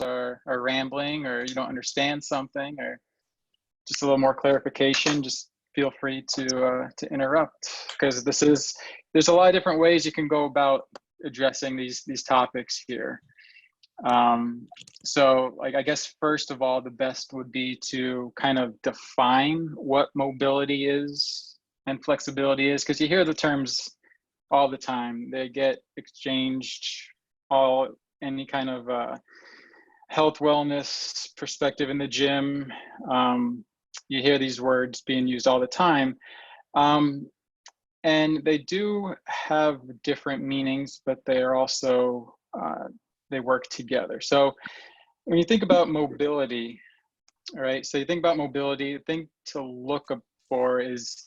are rambling, or you don't understand something, or just a little more clarification, just feel free to interrupt, because there's a lot of different ways you can go about addressing these topics here. So like, I guess first of all, the best would be to kind of define what mobility is and flexibility is, because you hear the terms all the time. They get exchanged any kind of health wellness perspective in the gym. You hear these words being used all the time. And they do have different meanings, but they are also, they work together. So when you think about mobility, all right, so you think about mobility, the thing to look for is,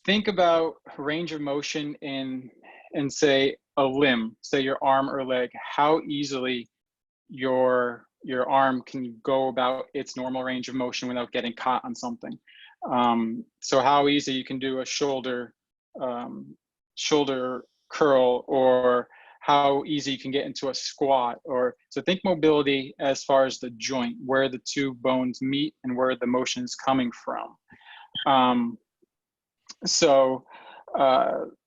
think about range of motion in say a limb, say your arm or leg, how easily your arm can go about its normal range of motion without getting caught on something. So how easy you can do a shoulder curl, or how easy you can get into a squat. Or so think mobility as far as the joint, where the two bones meet and where the motion is coming from.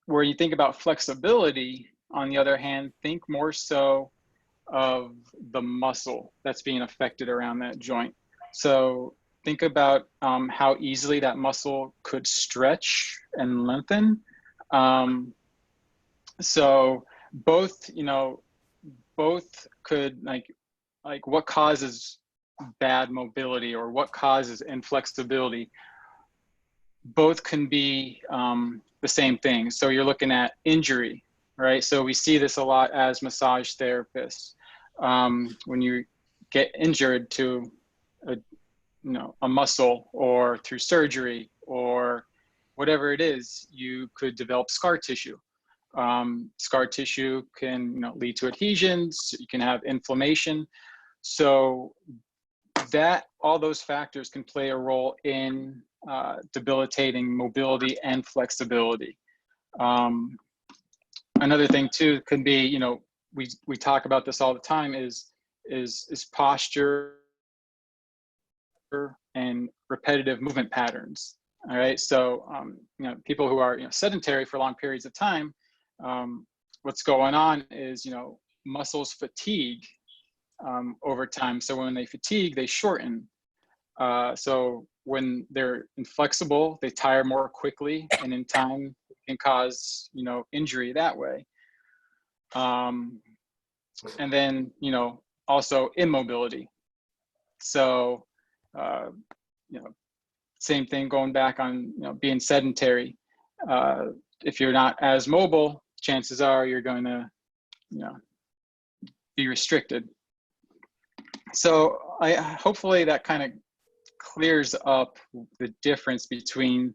Where you think about flexibility, on the other hand, think more so of the muscle that's being affected around that joint. So think about how easily that muscle could stretch and lengthen. So both could, like what causes bad mobility or what causes inflexibility, both can be the same thing. So you're looking at injury, right? So we see this a lot as massage therapists. When you get injured to a muscle, or through surgery or whatever it is, you could develop scar tissue. Scar tissue can lead to adhesions, you can have inflammation. So that all those factors can play a role in debilitating mobility and flexibility. Another thing too can be, we talk about this all the time, is posture and repetitive movement patterns. All right, so people who are sedentary for long periods of time, what's going on is muscles fatigue over time. So when they fatigue, they shorten. So when they're inflexible, they tire more quickly, and in time can cause injury that way. And then also immobility. So same thing, going back on being sedentary. If you're not as mobile, chances are you're going to be restricted. So hopefully that kind of clears up the difference between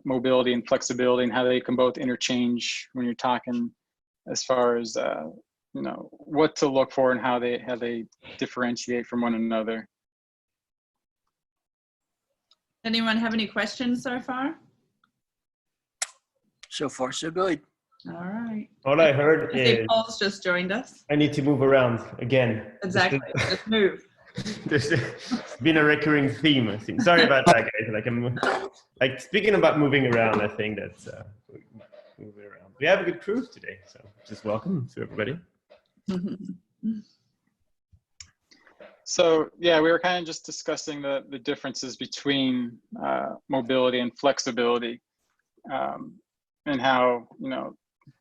mobility and flexibility, and how they can both interchange when you're talking as far as what to look for and how they differentiate from one another. Anyone have any questions so far? So far, so good. All right. All I heard is Paul's just joined us. I need to move around again. Exactly. Just move. There's been a recurring theme, I think. Sorry about that, guys. Like speaking about moving around, I think that's moving around. We have a good crew today, so just welcome to everybody. So yeah, we were kind of just discussing the differences between mobility and flexibility, and how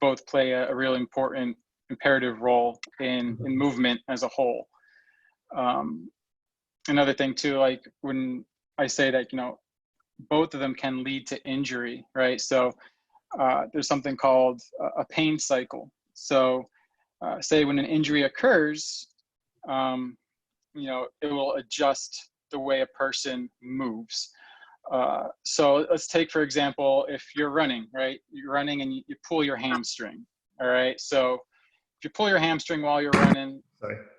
both play a really important imperative role in movement as a whole. Another thing too, like when I say that both of them can lead to injury, right? So there's something called a pain cycle. So say when an injury occurs, it will adjust the way a person moves. So let's take, for example, if you're running, right? You're running and you pull your hamstring, all right? So if you pull your hamstring while you're running,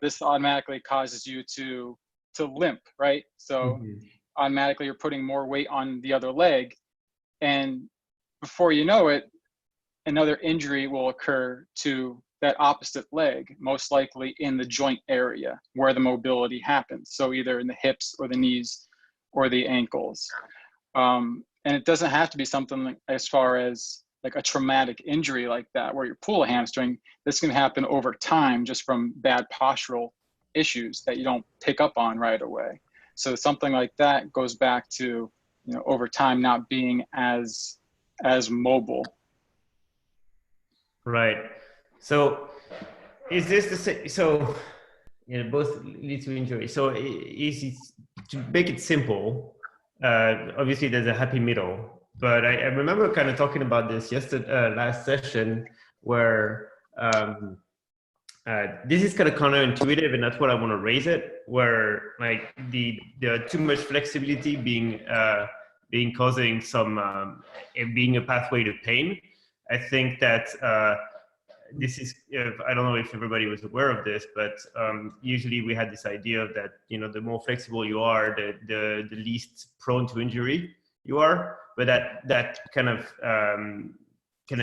this automatically causes you to limp, right? So automatically you're putting more weight on the other leg, and before you know it, another injury will occur to that opposite leg, most likely in the joint area where the mobility happens. So either in the hips or the knees or the ankles. And it doesn't have to be something like, as far as like a traumatic injury like that, where you pull a hamstring. This can happen over time just from bad postural issues that you don't pick up on right away. So something like that goes back to, over time not being as mobile. Right. So is this the same? So, both lead to injury. So is it, to make it simple, obviously there's a happy middle, but I remember kind of talking about this yesterday, last session, where this is kind of counterintuitive, and that's what I want to raise it, where like the too much flexibility being causing some being a pathway to pain. I think that this is, I don't know if everybody was aware of this, but usually we had this idea that, the more flexible you are, the least prone to injury you are. But that kind of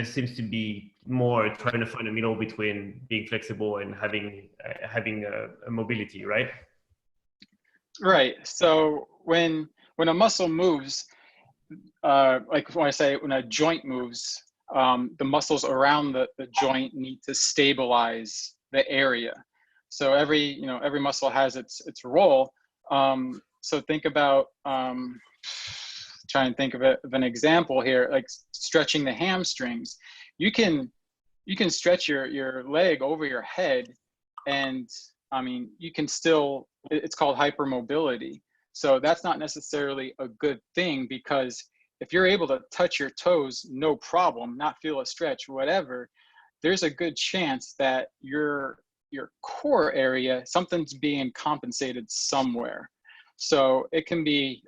seems to be more trying to find a middle between being flexible and having a mobility, right? Right. So when a muscle moves, like when I say when a joint moves, the muscles around the joint need to stabilize the area. So every muscle has its role. So think about, try and think of an example here, like stretching the hamstrings. You can stretch your leg over your head, and you can still, it's called hypermobility. So that's not necessarily a good thing, because if you're able to touch your toes, no problem, not feel a stretch, whatever, there's a good chance that your core area, something's being compensated somewhere. So it can be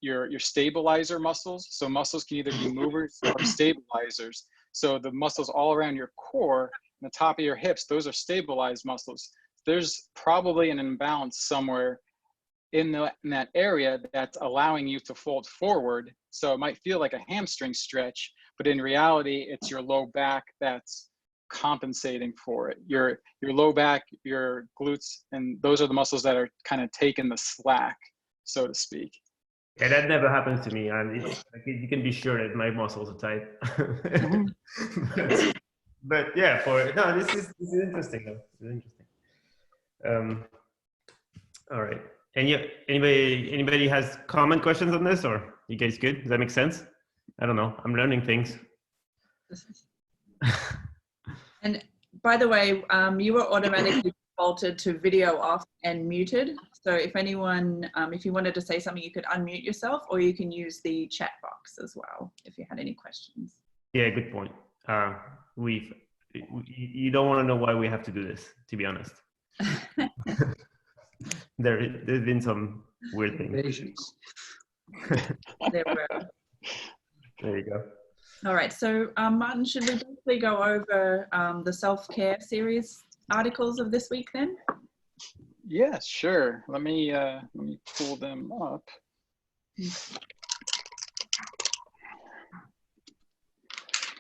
your stabilizer muscles. So muscles can either be movers or stabilizers. So the muscles all around your core, and the top of your hips, those are stabilized muscles. There's probably an imbalance somewhere in that area that's allowing you to fold forward. So it might feel like a hamstring stretch, but in reality, it's your low back that's compensating for it. Your low back, your glutes, and those are the muscles that are kind of taking the slack, so to speak. Yeah, that never happens to me. You can be sure that my muscles are tight. Mm-hmm. but yeah, this is interesting though. This is interesting. All right. And anybody has comment questions on this, or you guys good? Does that make sense? I don't know. I'm learning things. And by the way, you were automatically defaulted to video off and muted. So if anyone, if you wanted to say something, you could unmute yourself, or you can use the chat box as well if you had any questions. Yeah, good point. You don't want to know why we have to do this, to be honest. There's been some weird things. There were. There you go. All right. So, Martin, should we briefly go over the self-care series articles of this week then? Yeah, sure. Let me pull them up.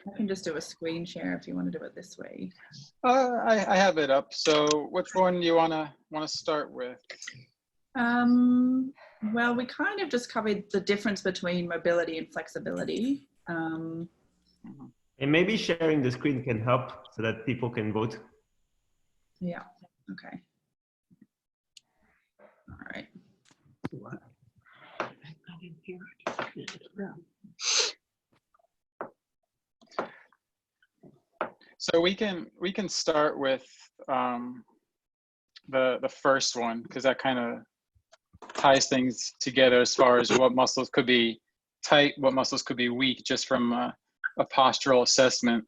I can just do a screen share if you want to do it this way. I have it up. So which one do you wanna start with? Well, we kind of just covered the difference between mobility and flexibility. And maybe sharing the screen can help so that people can vote. Yeah. Okay. All right. So we can start with the first one, because that kind of ties things together as far as what muscles could be tight, what muscles could be weak, just from a postural assessment,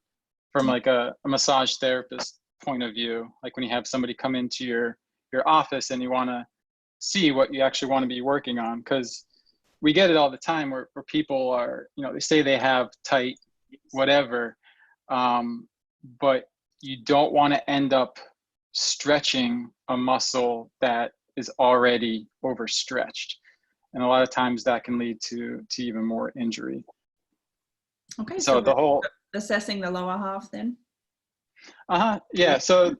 from like a massage therapist point of view. Like when you have somebody come into your office and you want to see what you actually want to be working on, because we get it all the time where people are, they say they have tight whatever, but you don't want to end up stretching a muscle that is already overstretched. And a lot of times that can lead to even more injury. Okay, so the whole assessing the lower half then. Yeah. So,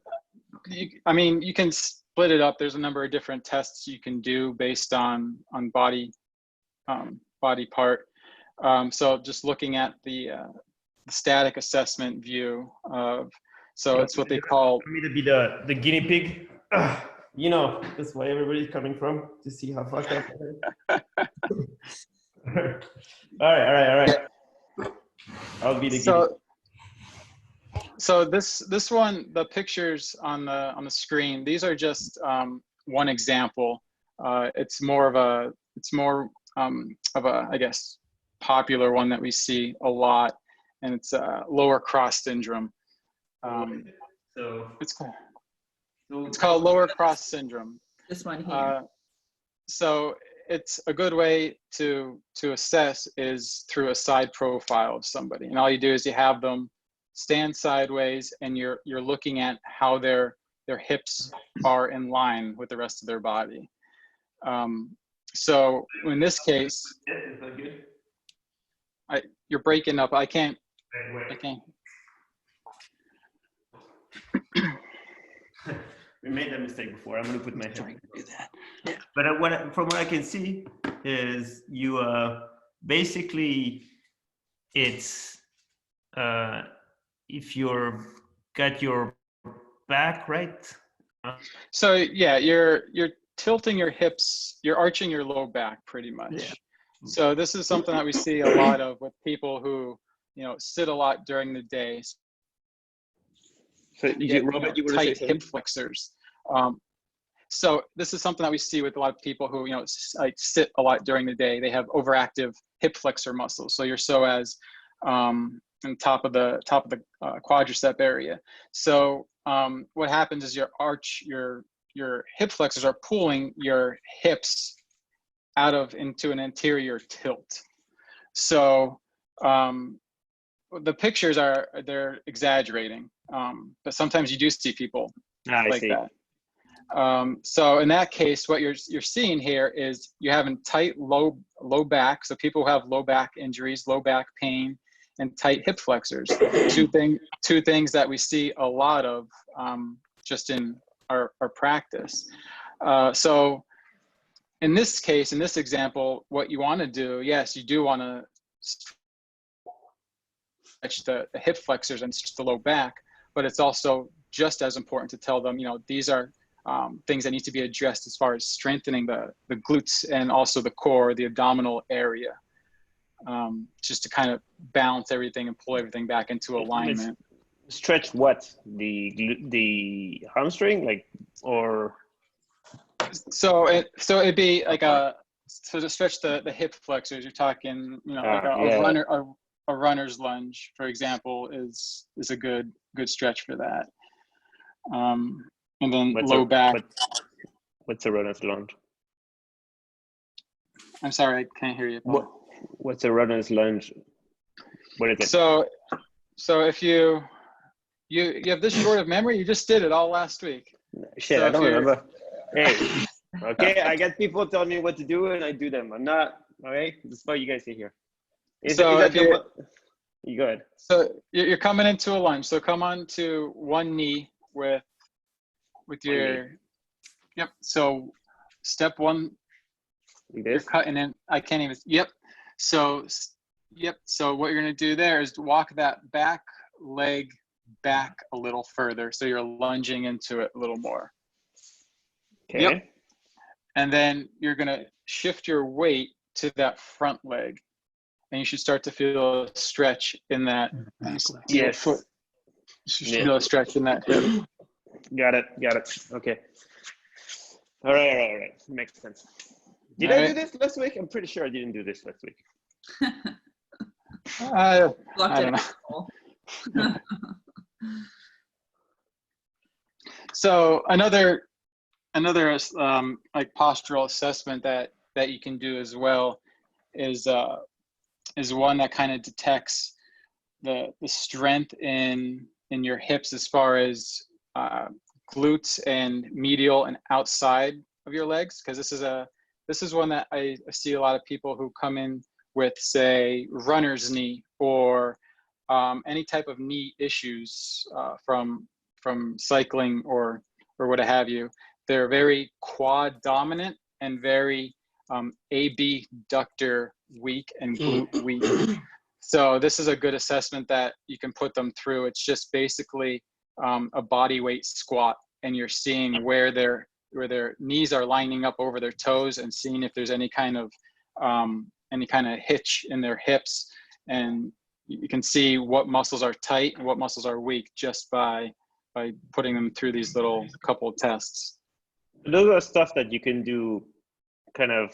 I mean, you can split it up. There's a number of different tests you can do based on body body part. So just looking at the static assessment view of, so it's what they call. For me to be the guinea pig. You know, that's why everybody's coming from, to see how fucked up I am. All right. I'll be the guinea pig. So this one, the pictures on the screen, these are just one example. It's more of a I guess popular one that we see a lot, and it's lower cross syndrome. It's called lower cross syndrome. This one here. So it's a good way to assess is through a side profile of somebody, and all you do is you have them stand sideways, and you're looking at how their hips are in line with the rest of their body. So in this case, Is that good? you're breaking up. I can't. We made that mistake before. I'm gonna put my head. Trying to do that. Yeah. But from what I can see is you basically it's if you're got your back right. So yeah, you're tilting your hips, you're arching your low back pretty much. Yeah. So this is something that we see a lot of with people who, sit a lot during the day. So Robert, you were tight hip flexors. So this is something that we see with a lot of people who, like sit a lot during the day. They have overactive hip flexor muscles. So your psoas on top of the quadricep area. So what happens is your hip flexors are pulling your hips into an anterior tilt. So the pictures they're exaggerating, but sometimes you do see people like that. So in that case, what you're seeing here is you're having tight low back. So people who have low back injuries, low back pain, and tight hip flexors. Two things that we see a lot of just in our practice. So in this case, in this example, what you want to do, yes, you do want to stretch the hip flexors and stretch the low back, but it's also just as important to tell them, these are things that need to be addressed as far as strengthening the glutes and also the core, the abdominal area, just to kind of balance everything and pull everything back into alignment. Stretch what? The hamstring, or? So it'd be like so to stretch the hip flexors, you're talking, a runner's lunge, for example, is a good stretch for that. And then low back. What's a runner's lunge? I'm sorry, I can't hear you, Paul. What's a runner's lunge? What is it? So if you have this short of memory, you just did it all last week. Shit, I don't remember. Hey, okay, I got people telling me what to do and I do them. I'm not, all right? That's why you guys sit here. You go ahead. So you're coming into a lunge. So come on to one knee with your, yep. So step one, you're cutting in, I can't even, yep. So what you're gonna do there is walk that back leg back a little further. So you're lunging into it a little more. Okay. Yep. And then you're gonna shift your weight to that front leg. And you should start to feel a stretch in that foot. You should feel a stretch in that hip. Got it. Okay. All right. Makes sense. Did I do this last week? I'm pretty sure I didn't do this last week. I don't know. So another like postural assessment that you can do as well is one that kind of detects the strength in your hips as far as glutes and medial and outside of your legs, because this is one that I see a lot of people who come in with, say, runner's knee or any type of knee issues from cycling or what have you, they're very quad dominant and very abductor weak and glute weak. So this is a good assessment that you can put them through. It's just basically a body weight squat, and you're seeing where their knees are lining up over their toes and seeing if there's any kind of hitch in their hips, and you can see what muscles are tight and what muscles are weak just by putting them through these little couple of tests. Those are stuff that you can do, kind of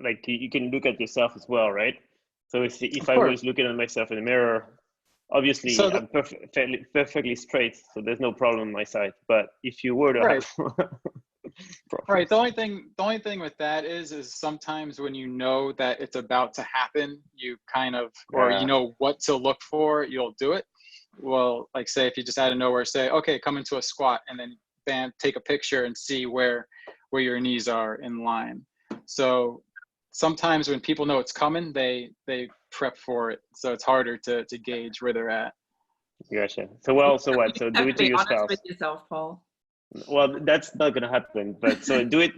like you can look at yourself as well, right? So if I was looking at myself in the mirror, obviously so I'm perfectly straight, so there's no problem on my side. But if you were to have right, the only thing with that is sometimes when you know that it's about to happen, you kind of, or you know what to look for, you'll do it. Well, like say if you just out of nowhere say, okay, come into a squat, and then bam, take a picture and see where your knees are in line. So sometimes when people know it's coming, they prep for it, so it's harder to gauge where they're at. Gotcha. So what? So do it to yourself. Honest with yourself, Paul. Well, that's not gonna happen. But so do it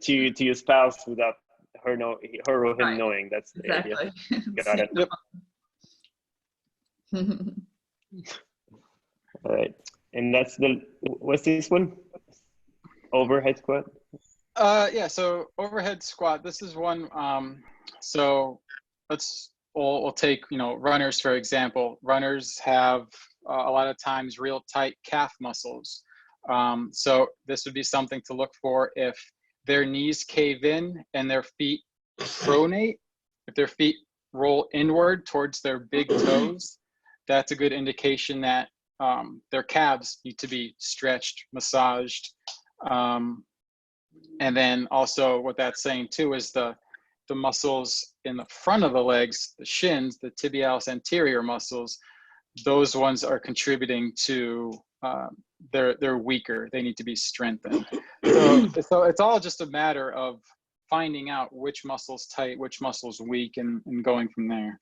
to your spouse without her or him knowing. That's the idea. Got it. Yep. All right, and that's what's this one? Overhead squat. Yeah. So overhead squat. This is one. So we'll take runners for example. Runners have a lot of times real tight calf muscles. So this would be something to look for if their knees cave in and their feet pronate. If their feet roll inward towards their big toes, that's a good indication that their calves need to be stretched, massaged. And then also what that's saying too is the muscles in the front of the legs, the shins, the tibialis anterior muscles, those ones are contributing to they're weaker. They need to be strengthened. So it's all just a matter of finding out which muscle's tight, which muscle's weak, and going from there.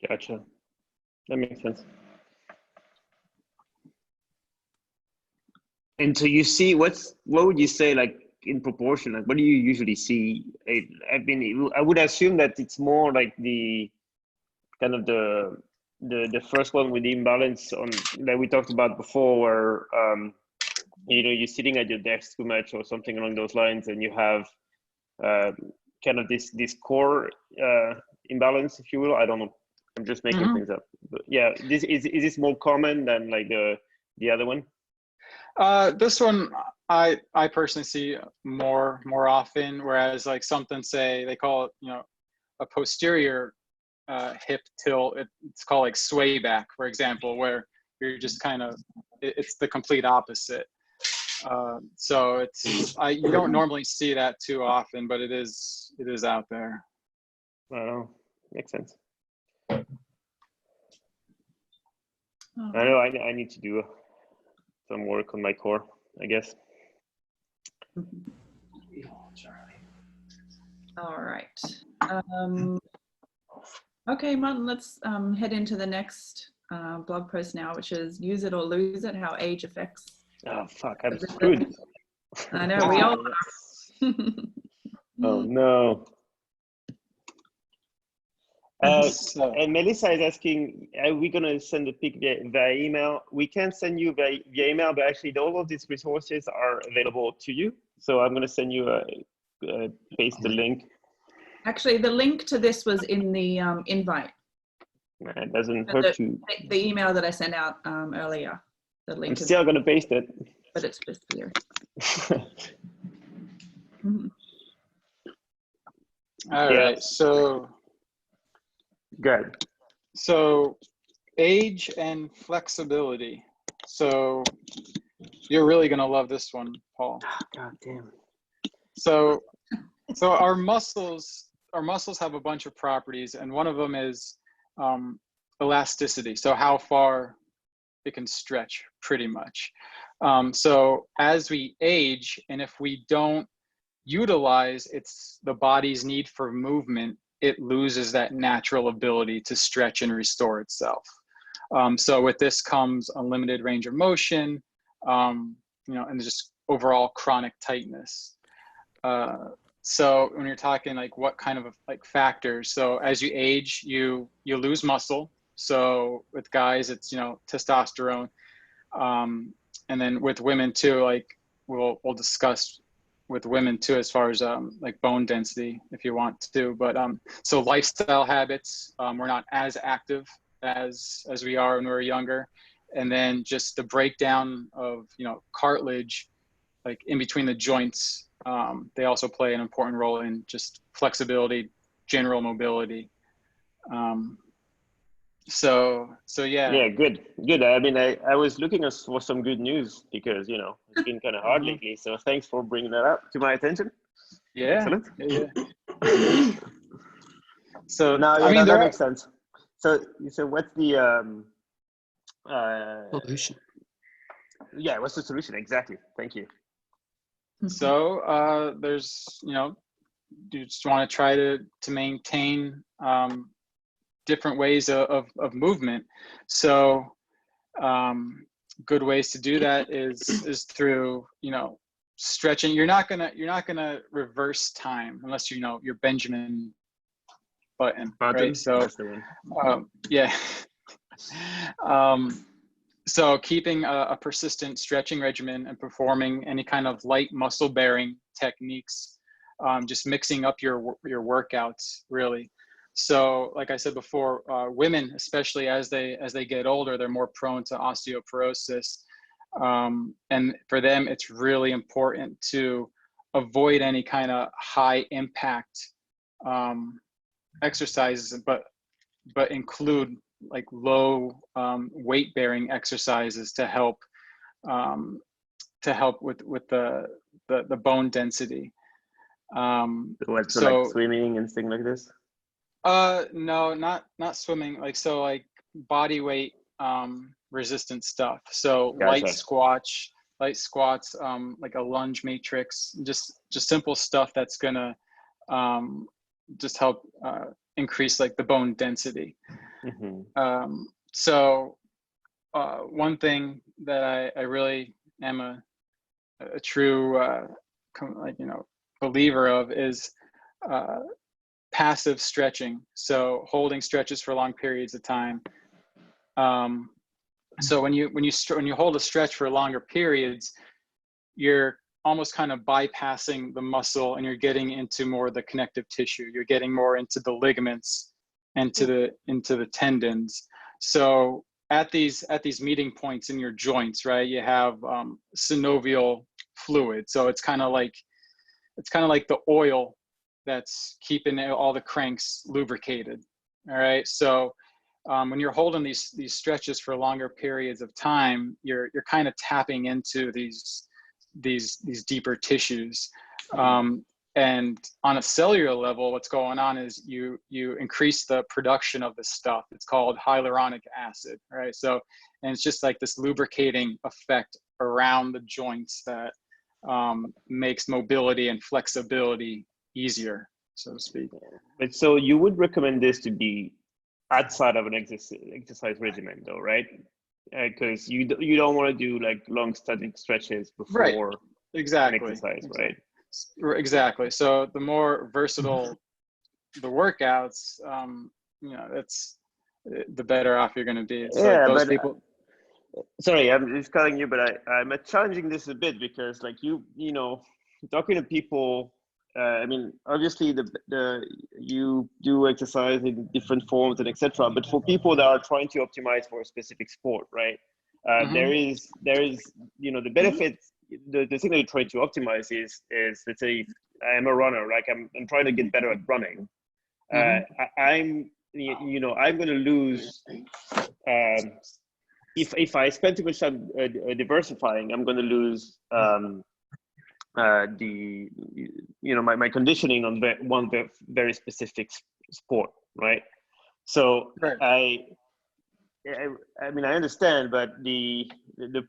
Gotcha. That makes sense. And so you see, what would you say, like in proportion? Like, what do you usually see? I mean, I would assume that it's more like the kind of the first one with the imbalance on that we talked about before, where you're sitting at your desk too much or something along those lines, and you have kind of this core imbalance, if you will. I don't know. I'm just making things up. But yeah, is this more common than like the other one? This one I personally see more often, whereas like something, say they call it a posterior hip tilt, it's called like sway back, for example, where you're just kind of, it's the complete opposite. So you don't normally see that too often, but it is out there. I don't know. Makes sense. I know I need to do some work on my core, I guess. All right. Okay, Martin, let's head into the next blog post now, which is Use It or Lose It, How Age Affects. Oh, fuck, I'm screwed. I know, we all are. Oh, no. And Melissa is asking, are we going to send a pic via email? We can send you via email, but actually all of these resources are available to you. So I'm going to send you paste the link. Actually, the link to this was in the invite. It doesn't hurt to. The email that I sent out earlier. The link. I'm still going to paste it. But it's just here. All right, so. Good. So age and flexibility. So you're really going to love this one, Paul. God damn. So our muscles have a bunch of properties, and one of them is elasticity. So how far it can stretch, pretty much. So as we age, and if we don't utilize the body's need for movement it loses that natural ability to stretch and restore itself. So with this comes unlimited range of motion, and just overall chronic tightness. So when you're talking like what kind of like factors, so as you age, you lose muscle. So with guys, it's, testosterone. And then with women too, like we'll discuss with women too, as far as like bone density, if you want to. But so lifestyle habits, we're not as active as we are when we're younger. And then just the breakdown of, cartilage, like in between the joints, they also play an important role in just flexibility, general mobility. So yeah. Yeah, good. I mean, I was looking for some good news because, it's been kind of hard lately. So thanks for bringing that up to my attention. Yeah. Excellent. Yeah. So now, I mean, that makes sense. So what's the solution? Yeah, what's the solution exactly? Thank you. So there's, you just want to try to maintain different ways of movement. So good ways to do that is through, stretching. You're not gonna reverse time unless your Benjamin Button, right? So That's the one. yeah. So keeping a persistent stretching regimen and performing any kind of light muscle bearing techniques, just mixing up your workouts really. So like I said before, women, especially as they get older, they're more prone to osteoporosis. And for them, it's really important to avoid any kind of high impact exercises, but include like low weight bearing exercises to help with the bone density. What, so So like swimming and things like this? no, not swimming. Like body weight resistant stuff. So Gotcha. light squats, like a lunge matrix, just simple stuff that's gonna just help increase like the bone density. Mm-hmm. So one thing that I really am a true believer of is passive stretching. So holding stretches for long periods of time. So when you hold a stretch for longer periods, you're almost kind of bypassing the muscle and you're getting into more of the connective tissue. You're getting more into the ligaments, into the tendons. So at these meeting points in your joints, right, you have synovial fluid. So it's kind of like the oil that's keeping all the cranks lubricated. All right. So when you're holding these stretches for longer periods of time, you're kind of tapping into these deeper tissues. And on a cellular level, what's going on is you increase the production of this stuff. It's called hyaluronic acid, right? So, and it's just like this lubricating effect around the joints that makes mobility and flexibility easier, so to speak. But so you would recommend this to be outside of an exercise regimen, though, right? Because you don't want to do like long static stretches before right. Exactly. an exercise, right? Exactly. So the more versatile the workouts, that's the better off you're going to be. So yeah, those but people. Sorry, I'm just cutting you, but I'm challenging this a bit because, like you talking to people. I mean, obviously, you do exercise in different forms and etc. But for people that are trying to optimize for a specific sport, right? There is the benefits. The thing that you're trying to optimize is let's say I am a runner, like I'm trying to get better at running. I'm going to lose if I spend too much time diversifying, I'm going to lose my conditioning on one very specific sport, right? So right. I mean, I understand, but the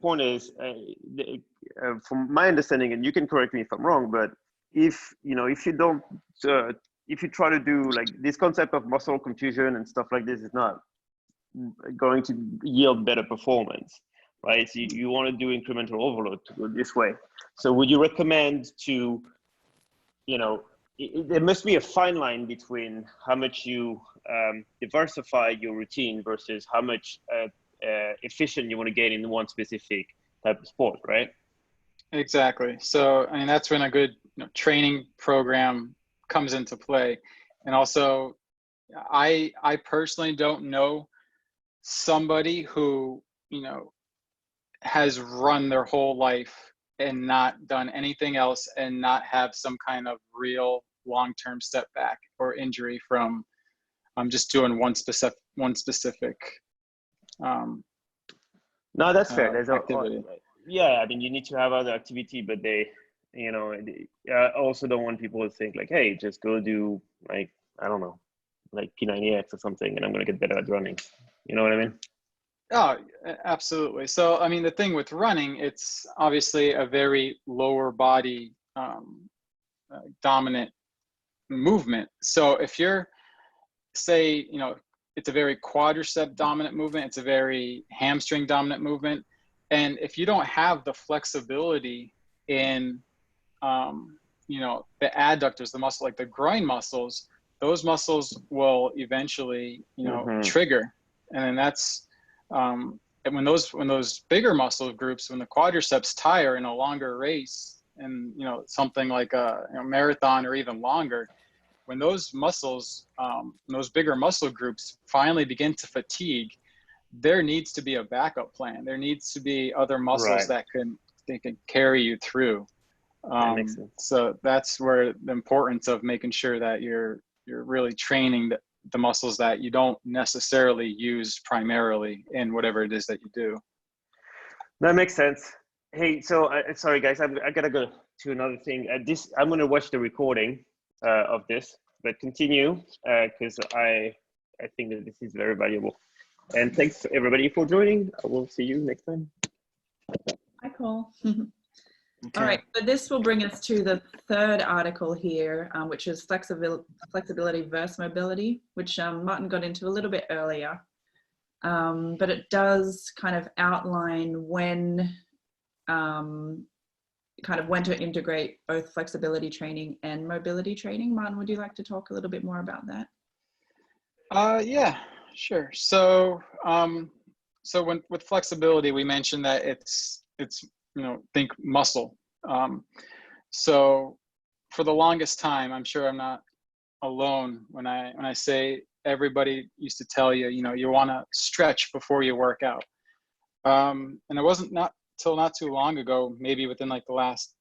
point is, from my understanding, and you can correct me if I'm wrong, but if you don't if you try to do like this concept of muscle confusion and stuff like this is not going to yield better performance, right? So you want to do incremental overload to go this way. So would you recommend to, you know, there must be a fine line between how much you diversify your routine versus how much efficient you want to get in one specific type of sport, right? Exactly. So, I mean, that's when a good training program comes into play. And also, I personally don't know somebody who, has run their whole life and not done anything else and not have some kind of real long-term setback or injury from just doing one specific no, that's fair. There's activity. Yeah, I mean, you need to have other activity, but I also don't want people to think like, hey, just go do like, I don't know, like P90X or something, and I'm going to get better at running. You know what I mean? Oh, absolutely. So, I mean, the thing with running, it's obviously a very lower body dominant movement. So if you're, say, it's a very quadricep dominant movement, it's a very hamstring dominant movement. And if you don't have the flexibility in, the adductors, the muscle, like the groin muscles, those muscles will eventually, trigger. And then that's, and when those bigger muscle groups, when the quadriceps tire in a longer race and, something like a marathon or even longer, when those muscles, those bigger muscle groups finally begin to fatigue, there needs to be a backup plan. There needs to be other muscles that can carry you through. That makes sense. So that's where the importance of making sure that you're really training the muscles that you don't necessarily use primarily in whatever it is that you do. That makes sense. Hey, so sorry guys, I gotta go to another thing. I'm gonna watch the recording of this, but continue because I think that this is very valuable. And thanks everybody for joining. I will see you next time. Hi, Cole. Okay. All right, so this will bring us to the third article here, which is flexibility versus mobility, which Martin got into a little bit earlier. But it does kind of outline when to integrate both flexibility training and mobility training. Martin, would you like to talk a little bit more about that? Yeah, sure. So, with flexibility, we mentioned that it's think muscle. So for the longest time, I'm sure I'm not alone when I say everybody used to tell you, you want to stretch before you work out. And it wasn't till not too long ago, maybe within like the last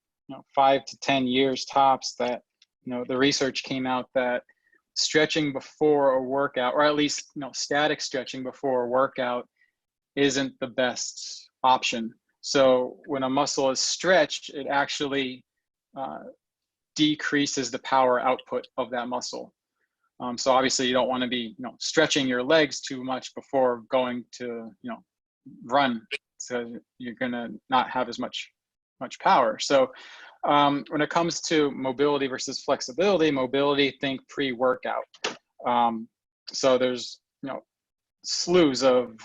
5 to 10 years tops, that the research came out that stretching before a workout, or at least static stretching before a workout, isn't the best option. So when a muscle is stretched, it actually decreases the power output of that muscle. So obviously you don't want to be stretching your legs too much before going to run, so you're gonna not have as much power. So when it comes to mobility versus flexibility, mobility, think pre-workout. So there's slews of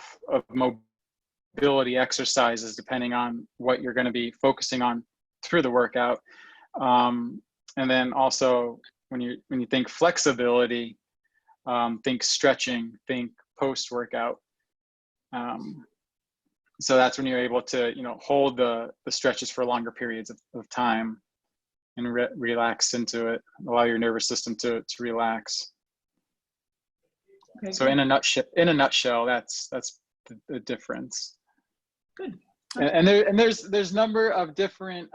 mobility exercises depending on what you're going to be focusing on through the workout. And then also when you think flexibility, think stretching, think post-workout. So that's when you're able to hold the stretches for longer periods of time and relax into it, allow your nervous system to relax. Okay, so good. in a nutshell, that's the difference. Good. And there's number of different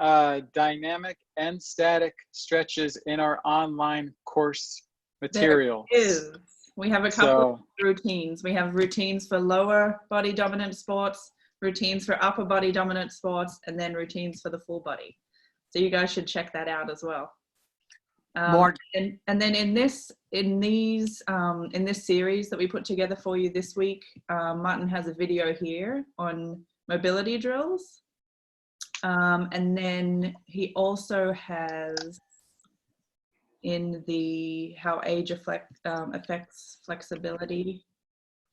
dynamic and static stretches in our online course material. There is. We have a couple of routines. We have routines for lower body dominant sports, routines for upper body dominant sports, and then routines for the full body. So you guys should check that out as well. And then in this series that we put together for you this week, Martin has a video here on mobility drills. And then he also has in the how age affects flexibility.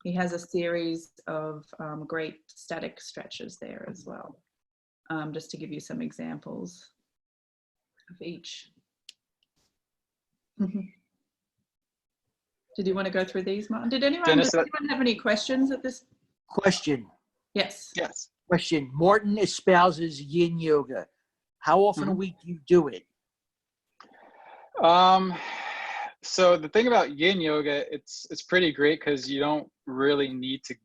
He has a series of great static stretches there as well, just to give you some examples of each. Did you want to go through these, Martin? Dennis, does anyone have any questions at this? Question. Yes. yes. Question. Martin espouses yin yoga. How often a week do you do it? So the thing about yin yoga, it's pretty great because you don't really need to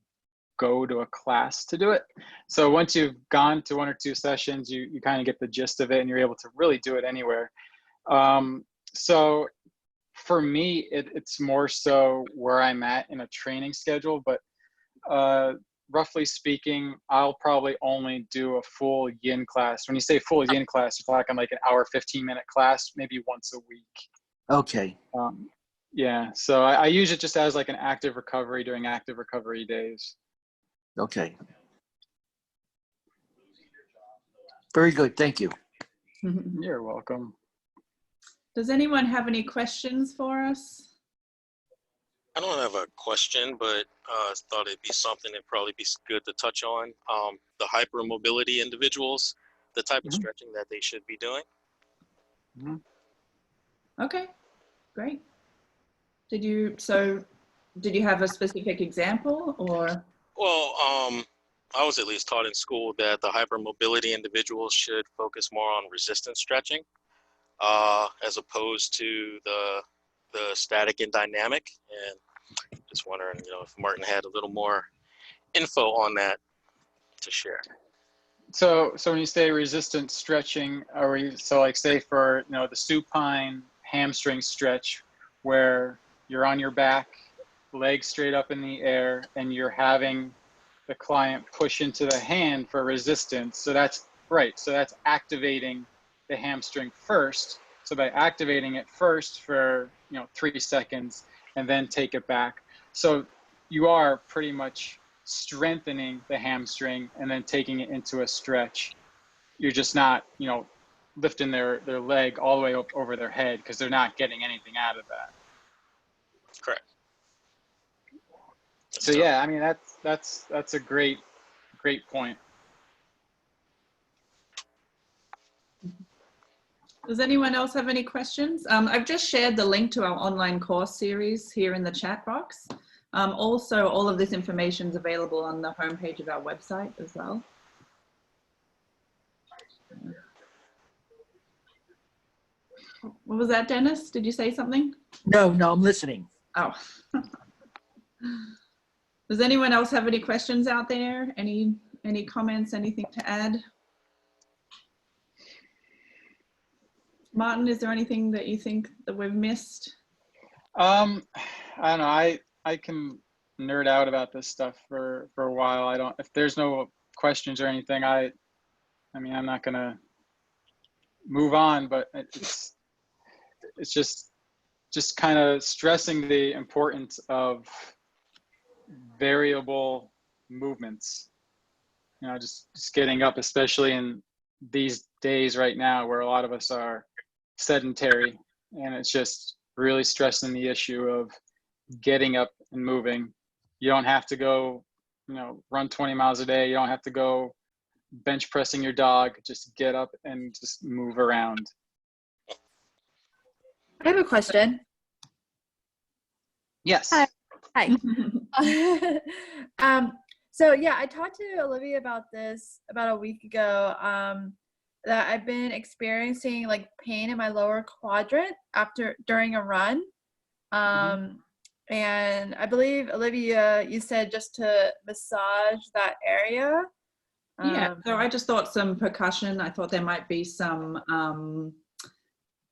go to a class to do it. So once you've gone to 1 or 2 sessions, you kind of get the gist of it and you're able to really do it anywhere. So for me, it's more so where I'm at in a training schedule, but roughly speaking, I'll probably only do a full yin class. When you say full yin class, you're talking like an hour, 15-minute class, maybe once a week. Okay. Yeah, so I use it just as like an active recovery during active recovery days. Okay. Very good. Thank you. You're welcome. Does anyone have any questions for us? I don't have a question, but I thought it'd be something that'd probably be good to touch on. The hypermobility individuals, the type of stretching that they should be doing. Okay, great. Did you have a specific example or? Well, I was at least taught in school that the hypermobility individuals should focus more on resistance stretching as opposed to the static and dynamic. And just wondering, if Martin had a little more info on that to share. So when you say resistance stretching, so like say for the supine hamstring stretch where you're on your back, legs straight up in the air, and you're having the client push into the hand for resistance. So that's right. So that's activating the hamstring first. So by activating it first for 3 seconds and then take it back. So you are pretty much strengthening the hamstring and then taking it into a stretch. You're just not, lifting their leg all the way up over their head because they're not getting anything out of that. Correct. So yeah, I mean that's a great point. Does anyone else have any questions? I've just shared the link to our online course series here in the chat box. Also, all of this information is available on the homepage of our website as well. What was that, Dennis? Did you say something? No, I'm listening. Oh. Does anyone else have any questions out there? Any comments, anything to add? Martin, is there anything that you think that we've missed? I don't know. I can nerd out about this stuff for a while. If there's no questions or anything, I mean, I'm not gonna move on, but it's just kind of stressing the importance of variable movements. Just getting up, especially in these days right now where a lot of us are sedentary, and it's just really stressing the issue of getting up and moving. You don't have to go, run 20 miles a day. You don't have to go bench pressing your dog. Just get up and just move around. I have a question. Yes. Hi. So yeah, I talked to Olivia about this about a week ago, that I've been experiencing like pain in my lower quadrant during a run. And I believe, Olivia, you said just to massage that area. Yeah, so I just thought some percussion. I thought there might be some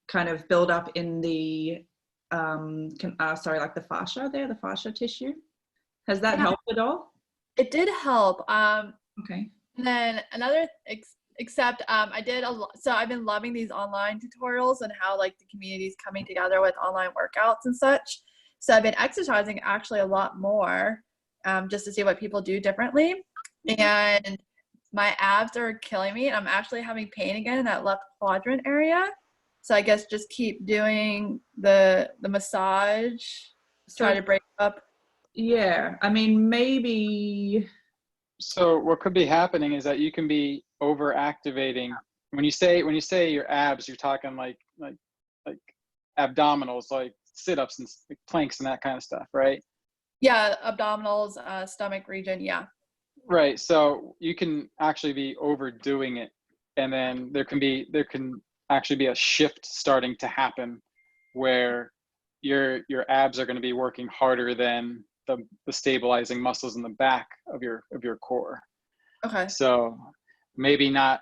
kind of build up in the, like the fascia there, the fascia tissue. Has that helped at all? It did help. Okay. And then another, except I did a lot. So I've been loving these online tutorials and how like the community is coming together with online workouts and such. So I've been exercising actually a lot more, just to see what people do differently. And my abs are killing me, and I'm actually having pain again in that left quadrant area. So I guess just keep doing the massage, try to break up. Yeah, I mean, maybe. So what could be happening is that you can be overactivating. When you say your abs, you're talking like abdominals, like sit-ups and like planks and that kind of stuff, right? Yeah, abdominals, stomach region. Yeah. Right. So you can actually be overdoing it, and then there can actually be a shift starting to happen where your abs are going to be working harder than the stabilizing muscles in the back of your core. Okay. So maybe not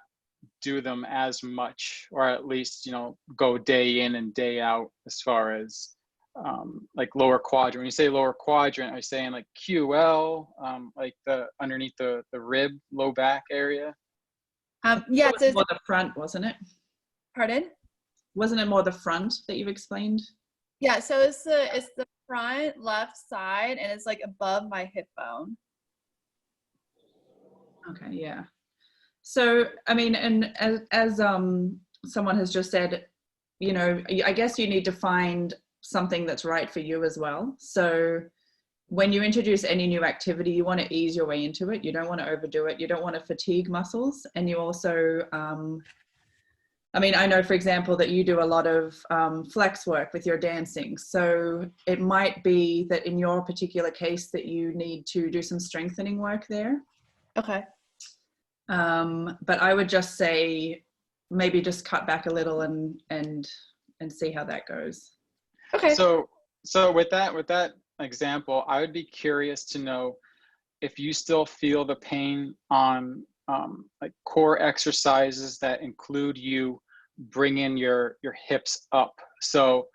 do them as much, or at least, go day in and day out as far as like lower quadrant. When you say lower quadrant, are you saying like QL, like the underneath the rib, low back area? Yeah. It was more the front, wasn't it? Pardon? Wasn't it more the front that you've explained? Yeah. So it's the front left side, and it's like above my hip bone. Okay, yeah. So, I mean, and as someone has just said, I guess you need to find something that's right for you as well. So when you introduce any new activity, you want to ease your way into it. You don't want to overdo it. You don't want to fatigue muscles. And you also, I mean, I know, for example, that you do a lot of flex work with your dancing. So it might be that in your particular case that you need to do some strengthening work there. Okay. But I would just say maybe just cut back a little and see how that goes. Okay. So with that example, I would be curious to know if you still feel the pain on like core exercises that include you bringing your hips up. So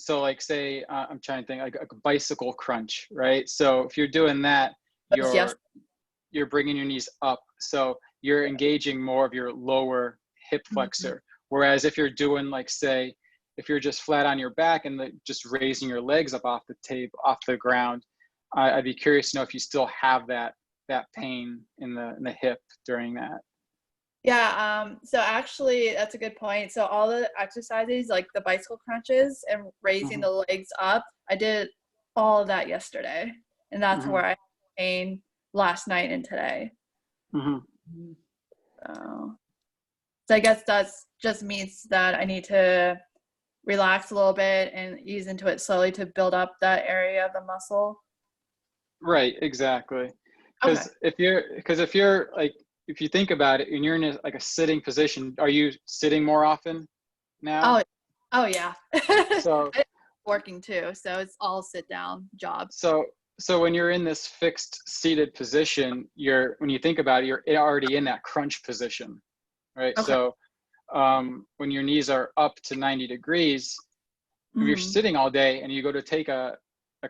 like say I'm trying to think like a bicycle crunch, right? So if you're doing that, Yes. you're bringing your knees up, so you're engaging more of your lower hip flexor. Whereas if you're doing like say, if you're just flat on your back and just raising your legs up off the table, off the ground, I'd be curious to know if you still have that pain in the hip during that. Yeah. So actually, that's a good point. So all the exercises, like the bicycle crunches and raising the legs up, I did all of that yesterday, and that's where I had pain last night and today. So I guess that's just means that I need to relax a little bit and ease into it slowly to build up that area of the muscle. Right, exactly. Because if you're like, if you think about it and you're in a sitting position, are you sitting more often now? Oh yeah. So working too, so it's all sit down job. So when you're in this fixed seated position, when you think about it, you're already in that crunch position, right? Okay. So when your knees are up to 90 degrees, if you're sitting all day and you go to take a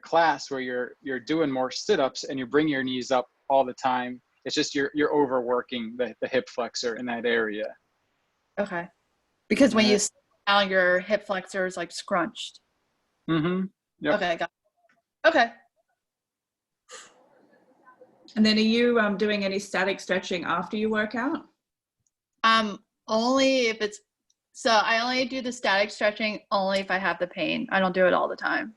class where you're doing more sit-ups and you bring your knees up all the time, it's just you're overworking the hip flexor in that area. Okay. Because when you sit down, your hip flexor is like scrunched. Yep. Okay, got it. Okay. And then are you doing any static stretching after you work out? Only if it's, so I only do the static stretching only if I have the pain. I don't do it all the time.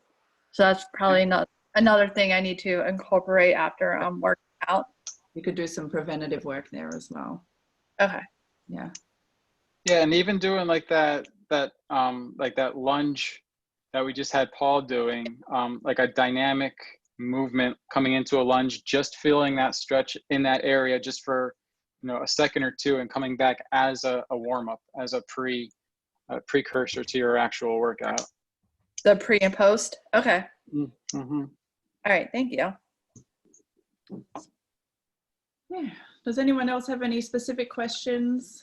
So that's probably not another thing I need to incorporate after I'm working out. You could do some preventative work there as well. Okay. Yeah. Yeah, and even doing like that lunge that we just had Paul doing, like a dynamic movement coming into a lunge, just feeling that stretch in that area just for a second or two, and coming back as a warm-up, as a precursor to your actual workout. The pre and post. Okay. Mm-hmm. All right. Thank you. Yeah. Does anyone else have any specific questions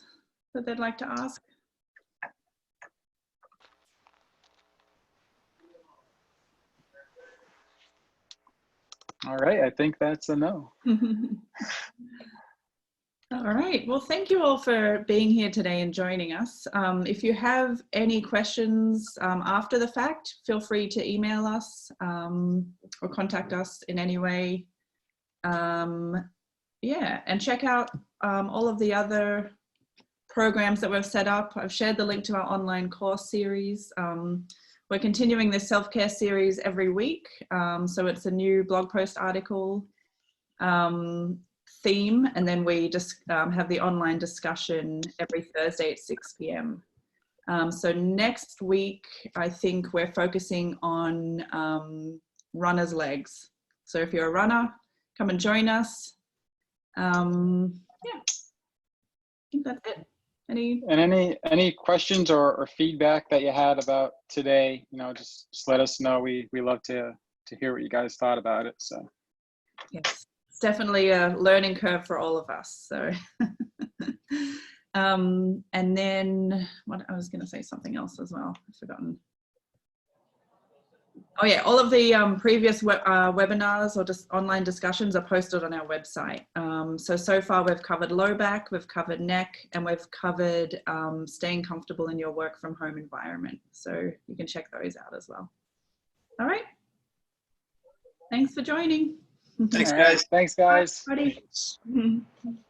that they'd like to ask? All right. I think that's a no. All right. Well, thank you all for being here today and joining us. If you have any questions after the fact, feel free to email us or contact us in any way. Yeah, and check out all of the other programs that we've set up. I've shared the link to our online course series. We're continuing this self-care series every week. So it's a new blog post article theme, and then we just have the online discussion every Thursday at 6 p.m. So next week, I think we're focusing on runner's legs. So if you're a runner, come and join us. Yeah, I think that's it. Any questions or feedback that you had about today, you know, just let us know. We love to hear what you guys thought about it. So yes, it's definitely a learning curve for all of us. So and then what I was going to say something else as well. I've forgotten. Oh yeah, all of the previous webinars or just online discussions are posted on our website. So far we've covered low back, we've covered neck, and we've covered staying comfortable in your work from home environment. So you can check those out as well. All right. Thanks for joining. Thanks, all right, guys. thanks guys. Bye, everybody.